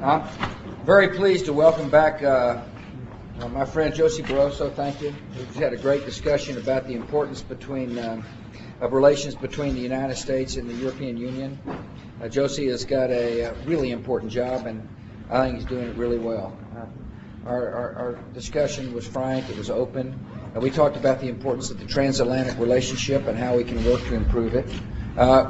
I'm very pleased to welcome back my friend Josie Barroso. Thank you. We've had a great discussion about the importance of relations between the United States and the European Union. Josie has got a really important job, and I think he's doing it really well. Our discussion was frank. It was open. We talked about the importance of the transatlantic relationship and how we can work to improve it.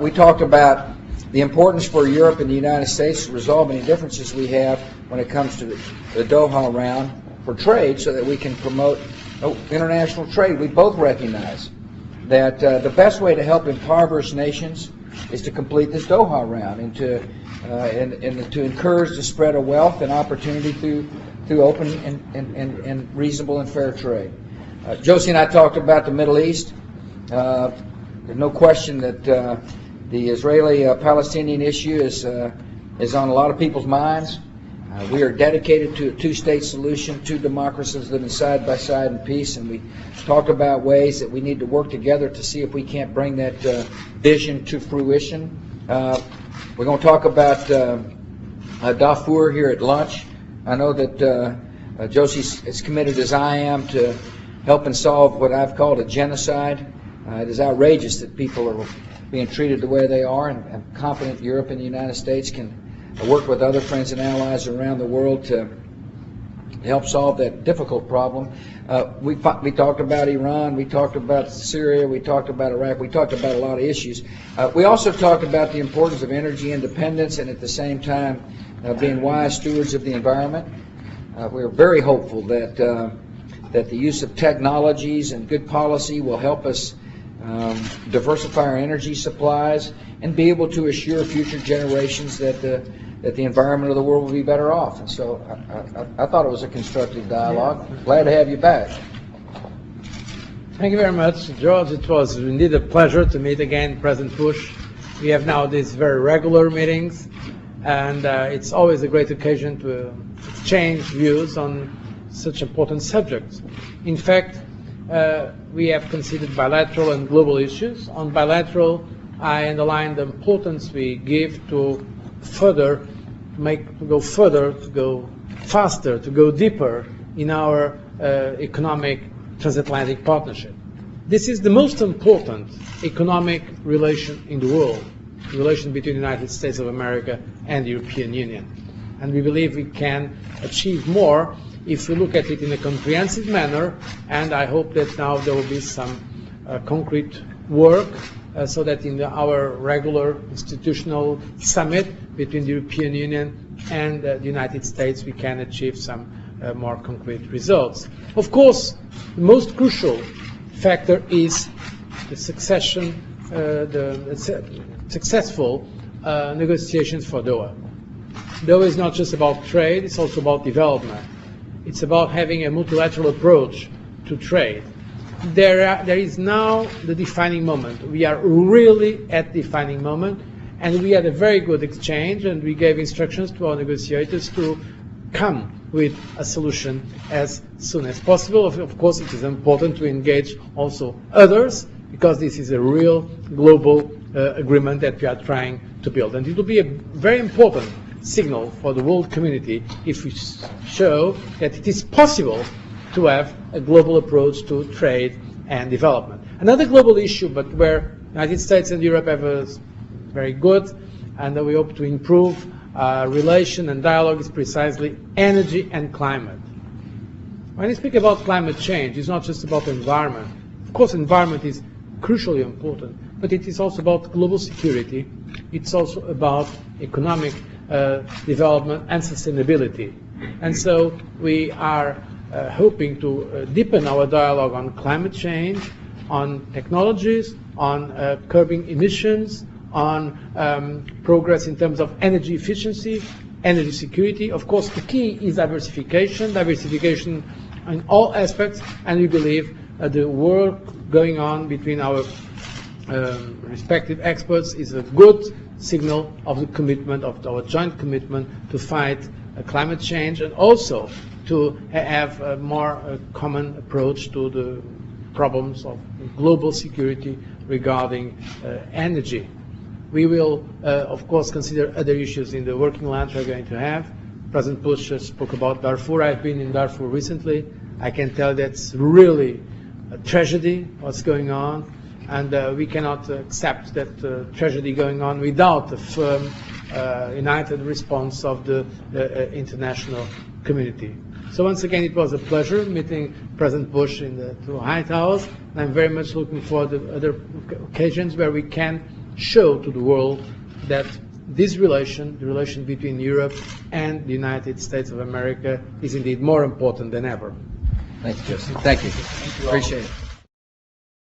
We talked about the importance for Europe and the United States to resolve any differences we have when it comes to the Doha round for trade, so that we can promote international trade. We both recognize that the best way to help impoverished nations is to complete this Doha round and to encourage the spread of wealth and opportunity through open and reasonable and fair trade. Josie and I talked about the Middle East. There's no question that the Israeli-Palestinian issue is on a lot of people's minds. We are dedicated to a two-state solution, two democracies living side by side in peace, and we talked about ways that we need to work together to see if we can't bring that vision to fruition. We're going to talk about Darfur here at lunch. I know that Josie's as committed as I am to helping solve what I've called a genocide. It is outrageous that people are being treated the way they are, and I'm confident Europe and the United States can work with other friends and allies around the world to help solve that difficult problem. We talked about Iran, we talked about Syria, we talked about Iraq, we talked about a lot of issues. We also talked about the importance of energy independence and at the same time being wise stewards of the environment. We're very hopeful that the use of technologies and good policy will help us diversify our energy supplies and be able to assure future generations that the environment of the world will be better off. And so I thought it was a constructive dialogue. Glad to have you back. Thank you very much, George. It was indeed a pleasure to meet again President Bush. We have now these very regular meetings, and it's always a great occasion to exchange views on such important subjects. In fact, we have considered bilateral and global issues. On bilateral, I underline the importance we give to go faster, to go deeper in our economic transatlantic partnership. This is the most important economic relation in the world, the relation between the United States of America and the European Union. And we believe we can achieve more if we look at it in a comprehensive manner, and I hope that now there will be some concrete work so that in our regular institutional summit between the European Union and the United States we can achieve some more concrete results. Of course, the most crucial factor is the successful negotiations for Doha. Doha is not just about trade, it's also about development. It's about having a multilateral approach to trade. There is now the defining moment. We are really at the defining moment, and we had a very good exchange, and we gave instructions to our negotiators to come with a solution as soon as possible. Of course, it is important to engage also others, because this is a real global agreement that we are trying to build. And it will be a very important signal for the world community if we show that it is possible to have a global approach to trade and development. Another global issue, but where the United States and Europe have a very good, and we hope to improve relation and dialogue, is precisely energy and climate. When you speak about climate change, it's not just about the environment. Of course, environment is crucially important, but it is also about global security. It's also about economic development and sustainability. And so we are hoping to deepen our dialogue on climate change, on technologies, on curbing emissions, on progress in terms of energy efficiency, energy security. Of course, the key is diversification in all aspects, and we believe the work going on between our respective experts is a good signal of the commitment, of our joint commitment to fight climate change, and also to have a more common approach to the problems of global security regarding energy. We will, of course, consider other issues in the working lunch we're going to have, President Bush spoke about Darfur. I've been in Darfur recently. I can tell that's really a tragedy what's going on, and we cannot accept that tragedy going on without a firm, united response of the international community. So once again, it was a pleasure meeting President Bush in the White House, and I'm very much looking forward to other occasions where we can show to the world that this relation, the relation between Europe and the United States of America, is indeed more important than ever. Thank you, Joseph. Thank you. Appreciate it.